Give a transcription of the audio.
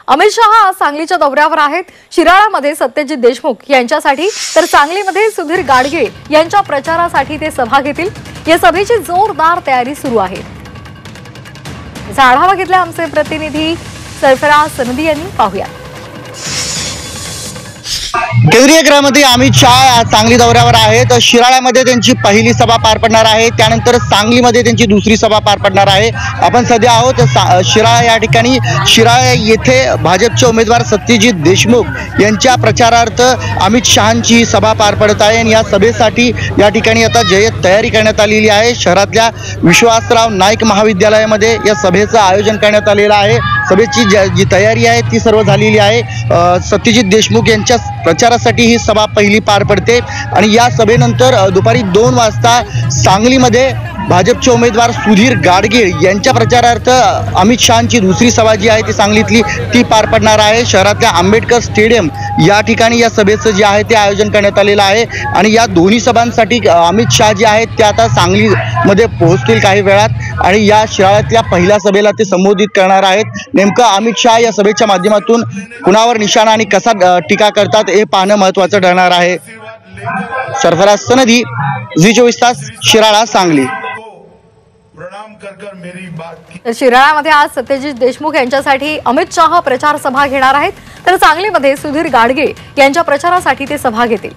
अमित शहा आज सांगलीच्या दौऱ्यावर आहेत। शिराळामध्ये सत्यजित देशमुख यांच्यासाठी तर सांगलीमध्ये सुधीर गाडगे यांच्या प्रचारासाठी ते सभा घेतील। या सभेची जोरदार तयारी सुरू आहे। याचा आढावा घेतला आमचे प्रतिनिधी सरफराज सनदी यांनी। पाहूया। केंद्रीय गृहमंत्री अमित शहा सांगली दौऱ्यावर आहेत। शिराळ्यामध्ये त्यांची पहिली सभा पार पडणार आहे, त्यानंतर सांगलीमध्ये त्यांची दुसरी सभा पार पडणार आहे। आपण सध्या आहोत शिराळा या ठिकाणी। शिराळा येथे भाजपचे उमेदवार सत्यजित देशमुख यांच्या प्रचारार्थ अमित शहांची सभा पार पडत आहे आणि या सभेसाठी या ठिकाणी आता जय्यत तयारी करण्यात आलेली आहे। शहरातल्या विश्वासराव नाईक महाविद्यालयामध्ये या सभेचं आयोजन करण्यात आलेलं आहे। सभेची जी तयारी आहे ती सर्व झालेली आहे। सत्यजित देशमुख यांच्या प्रचारासाठी ही सभा पहिली पार पडते आणि या सभेनंतर दुपारी 2 वाजता सांगलीमध्ये भाजपचे उमेदवार सुधीर गाडगे यांच्या प्रचारार्थ अमित शहांची दुसरी सभा जी आहे ती सांगलीतली ती पार पडणार आहे। शहरातल्या आंबेडकर स्टेडियम या ठिकाणी या सभेचं जे आहे ते आयोजन करण्यात आलेलं आहे आणि या दोन्ही सभांसाठी अमित शहा जे आहेत ते आता सांगलीमध्ये पोहोचतील काही वेळात आणि या शिराळ्यातल्या पहिल्या सभेला ते संबोधित करणार आहेत। नेमकं अमित शहा या सभेच्या माध्यमातून कुणावर निशाणा आणि कसा टीका करतात हे पाहणं महत्त्वाचं ठरणार आहे। सरफराज सनदी, झी24 तास, शिराळा, सांगली। शिराळामध्ये आज सत्यजित देशमुख यांच्यासाठी अमित शहा प्रचार सभा घेणार आहेत, तर सांगलीमध्ये सुधीर गाडगे यांच्या प्रचारासाठी ते सभा घेतील।